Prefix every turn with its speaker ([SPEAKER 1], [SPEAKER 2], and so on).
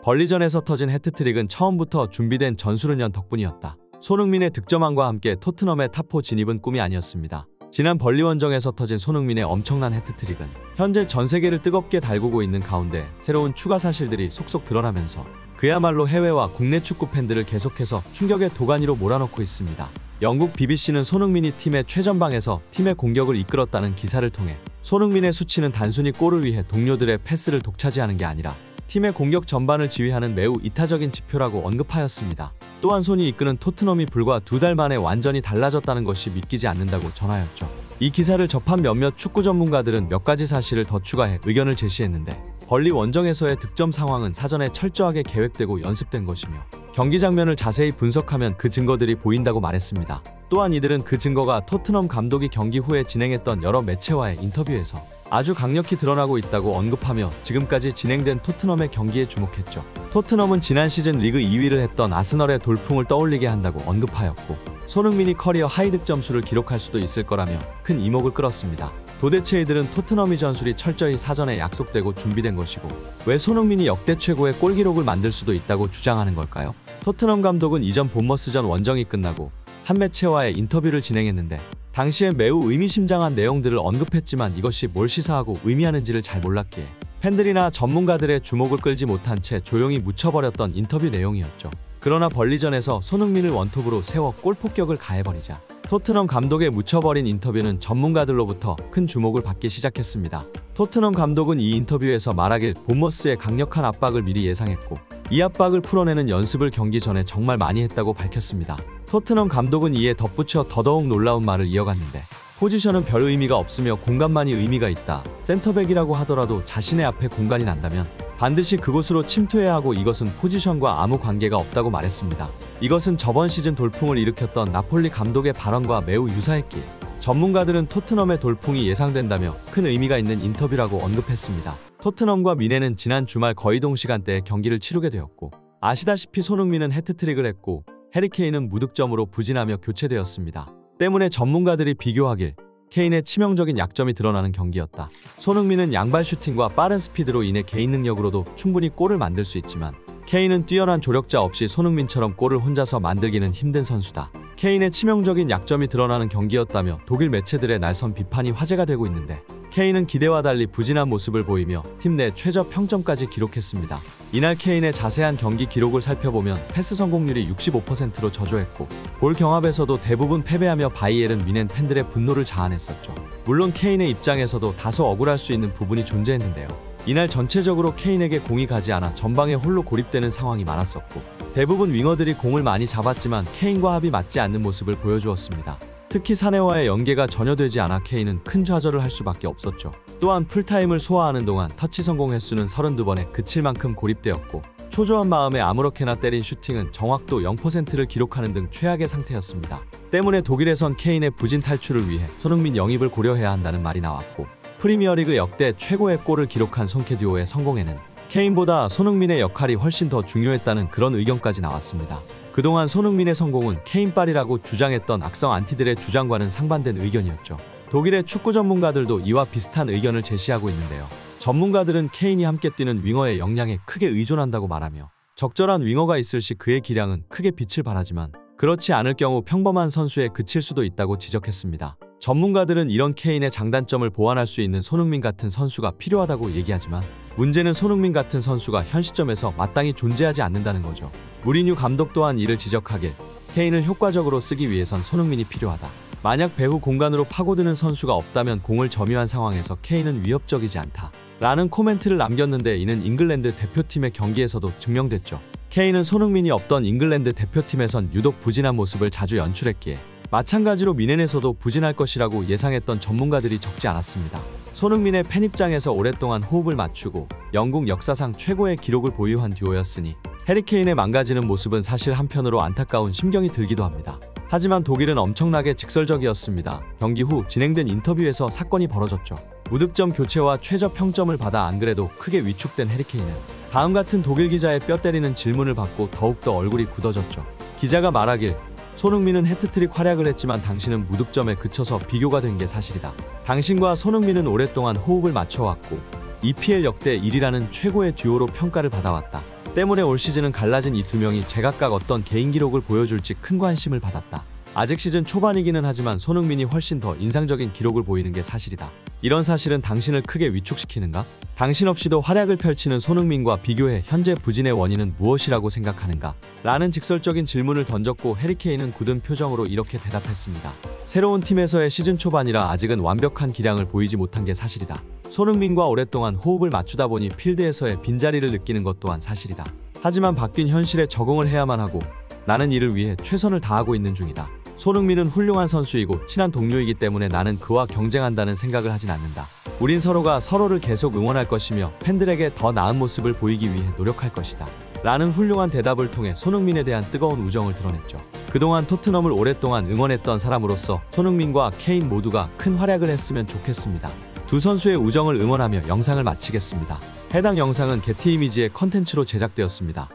[SPEAKER 1] 벌리전에서 터진 해트트릭은 처음부터 준비된 전술훈련 덕분이었다. 손흥민의 득점왕과 함께 토트넘의 탑4 진입은 꿈이 아니었습니다. 지난 벌리 원정에서 터진 손흥민의 엄청난 해트트릭은 현재 전 세계를 뜨겁게 달구고 있는 가운데 새로운 추가 사실들이 속속 드러나면서 그야말로 해외와 국내 축구 팬들을 계속해서 충격의 도가니로 몰아넣고 있습니다. 영국 BBC는 손흥민이 팀의 최전방에서 팀의 공격을 이끌었다는 기사를 통해 손흥민의 수치는 단순히 골을 위해 동료들의 패스를 독차지하는 게 아니라 팀의 공격 전반을 지휘하는 매우 이타적인 지표라고 언급하였습니다. 또한 손이 이끄는 토트넘이 불과 2달 만에 완전히 달라졌다는 것이 믿기지 않는다고 전하였죠. 이 기사를 접한 몇몇 축구 전문가들은 몇 가지 사실을 더 추가해 의견을 제시했는데, 벌리 원정에서의 득점 상황은 사전에 철저하게 계획되고 연습된 것이며 경기 장면을 자세히 분석하면 그 증거들이 보인다고 말했습니다. 또한 이들은 그 증거가 토트넘 감독이 경기 후에 진행했던 여러 매체와의 인터뷰에서 아주 강력히 드러나고 있다고 언급하며 지금까지 진행된 토트넘의 경기에 주목했죠. 토트넘은 지난 시즌 리그 2위를 했던 아스널의 돌풍을 떠올리게 한다고 언급하였고, 손흥민이 커리어 하이 득점수를 기록할 수도 있을 거라며 큰 이목을 끌었습니다. 도대체 이들은 토트넘의 전술이 철저히 사전에 약속되고 준비된 것이고 왜 손흥민이 역대 최고의 골 기록을 만들 수도 있다고 주장하는 걸까요? 토트넘 감독은 이전 본머스전 원정이 끝나고 한 매체와의 인터뷰를 진행했는데, 당시에 매우 의미심장한 내용들을 언급했지만 이것이 뭘 시사하고 의미하는지를 잘 몰랐기에 팬들이나 전문가들의 주목을 끌지 못한 채 조용히 묻혀버렸던 인터뷰 내용이었죠. 그러나 벌리전에서 손흥민을 원톱으로 세워 골 폭격을 가해버리자 토트넘 감독의 묻혀버린 인터뷰는 전문가들로부터 큰 주목을 받기 시작했습니다. 토트넘 감독은 이 인터뷰에서 말하길 본머스의 강력한 압박을 미리 예상했고 이 압박을 풀어내는 연습을 경기 전에 정말 많이 했다고 밝혔습니다. 토트넘 감독은 이에 덧붙여 더더욱 놀라운 말을 이어갔는데, 포지션은 별 의미가 없으며 공간만이 의미가 있다. 센터백이라고 하더라도 자신의 앞에 공간이 난다면 반드시 그곳으로 침투해야 하고 이것은 포지션과 아무 관계가 없다고 말했습니다. 이것은 저번 시즌 돌풍을 일으켰던 나폴리 감독의 발언과 매우 유사했기에 전문가들은 토트넘의 돌풍이 예상된다며 큰 의미가 있는 인터뷰라고 언급했습니다. 토트넘과 미네는 지난 주말 거의 동시간대에 경기를 치르게 되었고, 아시다시피 손흥민은 해트트릭을 했고 해리케인은 무득점으로 부진하며 교체되었습니다. 때문에 전문가들이 비교하길 케인의 치명적인 약점이 드러나는 경기였다. 손흥민은 양발 슈팅과 빠른 스피드로 인해 개인 능력으로도 충분히 골을 만들 수 있지만 케인은 뛰어난 조력자 없이 손흥민처럼 골을 혼자서 만들기는 힘든 선수다. 케인의 치명적인 약점이 드러나는 경기였다며 독일 매체들의 날선 비판이 화제가 되고 있는데, 케인은 기대와 달리 부진한 모습을 보이며 팀 내 최저 평점까지 기록했습니다. 이날 케인의 자세한 경기 기록을 살펴보면 패스 성공률이 65%로 저조했고 볼 경합에서도 대부분 패배하며 바이에른 뮌헨 팬들의 분노를 자아냈었죠. 물론 케인의 입장에서도 다소 억울할 수 있는 부분이 존재했는데요. 이날 전체적으로 케인에게 공이 가지 않아 전방에 홀로 고립되는 상황이 많았었고 대부분 윙어들이 공을 많이 잡았지만 케인과 합이 맞지 않는 모습을 보여주었습니다. 특히 사네와의 연계가 전혀 되지 않아 케인은 큰 좌절을 할 수밖에 없었죠. 또한 풀타임을 소화하는 동안 터치 성공 횟수는 32번에 그칠 만큼 고립되었고 초조한 마음에 아무렇게나 때린 슈팅은 정확도 0%를 기록하는 등 최악의 상태였습니다. 때문에 독일에선 케인의 부진 탈출을 위해 손흥민 영입을 고려해야 한다는 말이 나왔고, 프리미어리그 역대 최고의 골을 기록한 손케듀오의 성공에는 케인보다 손흥민의 역할이 훨씬 더 중요했다는 그런 의견까지 나왔습니다. 그동안 손흥민의 성공은 케인빨이라고 주장했던 악성 안티들의 주장과는 상반된 의견이었죠. 독일의 축구 전문가들도 이와 비슷한 의견을 제시하고 있는데요. 전문가들은 케인이 함께 뛰는 윙어의 역량에 크게 의존한다고 말하며 적절한 윙어가 있을 시 그의 기량은 크게 빛을 발하지만 그렇지 않을 경우 평범한 선수에 그칠 수도 있다고 지적했습니다. 전문가들은 이런 케인의 장단점을 보완할 수 있는 손흥민 같은 선수가 필요하다고 얘기하지만 문제는 손흥민 같은 선수가 현 시점에서 마땅히 존재하지 않는다는 거죠. 무리뉴 감독 또한 이를 지적하길 케인을 효과적으로 쓰기 위해선 손흥민이 필요하다. 만약 배후 공간으로 파고드는 선수가 없다면 공을 점유한 상황에서 케인은 위협적이지 않다. 라는 코멘트를 남겼는데 이는 잉글랜드 대표팀의 경기에서도 증명됐죠. 케인은 손흥민이 없던 잉글랜드 대표팀에선 유독 부진한 모습을 자주 연출했기에 마찬가지로 뮌헨에서도 부진할 것이라고 예상했던 전문가들이 적지 않았습니다. 손흥민의 팬 입장에서 오랫동안 호흡을 맞추고 영국 역사상 최고의 기록을 보유한 듀오였으니 해리케인의 망가지는 모습은 사실 한편으로 안타까운 심경이 들기도 합니다. 하지만 독일은 엄청나게 직설적이었습니다. 경기 후 진행된 인터뷰에서 사건이 벌어졌죠. 무득점 교체와 최저 평점을 받아 안 그래도 크게 위축된 해리케인은 다음 같은 독일 기자의 뼈 때리는 질문을 받고 더욱더 얼굴이 굳어졌죠. 기자가 말하길 손흥민은 해트트릭 활약을 했지만 당신은 무득점에 그쳐서 비교가 된 게 사실이다. 당신과 손흥민은 오랫동안 호흡을 맞춰왔고 EPL 역대 1위라는 최고의 듀오로 평가를 받아왔다. 때문에 올 시즌은 갈라진 이 두 명이 제각각 어떤 개인 기록을 보여줄지 큰 관심을 받았다. 아직 시즌 초반이기는 하지만 손흥민이 훨씬 더 인상적인 기록을 보이는 게 사실이다. 이런 사실은 당신을 크게 위축시키는가? 당신 없이도 활약을 펼치는 손흥민과 비교해 현재 부진의 원인은 무엇이라고 생각하는가? 라는 직설적인 질문을 던졌고 해리케인은 굳은 표정으로 이렇게 대답했습니다. 새로운 팀에서의 시즌 초반이라 아직은 완벽한 기량을 보이지 못한 게 사실이다. 손흥민과 오랫동안 호흡을 맞추다 보니 필드에서의 빈자리를 느끼는 것 또한 사실이다. 하지만 바뀐 현실에 적응을 해야만 하고 나는 이를 위해 최선을 다하고 있는 중이다. 손흥민은 훌륭한 선수이고 친한 동료이기 때문에 나는 그와 경쟁한다는 생각을 하진 않는다. 우린 서로가 서로를 계속 응원할 것이며 팬들에게 더 나은 모습을 보이기 위해 노력할 것이다. 라는 훌륭한 대답을 통해 손흥민에 대한 뜨거운 우정을 드러냈죠. 그동안 토트넘을 오랫동안 응원했던 사람으로서 손흥민과 케인 모두가 큰 활약을 했으면 좋겠습니다. 두 선수의 우정을 응원하며 영상을 마치겠습니다. 해당 영상은 게티 이미지의 컨텐츠로 제작되었습니다.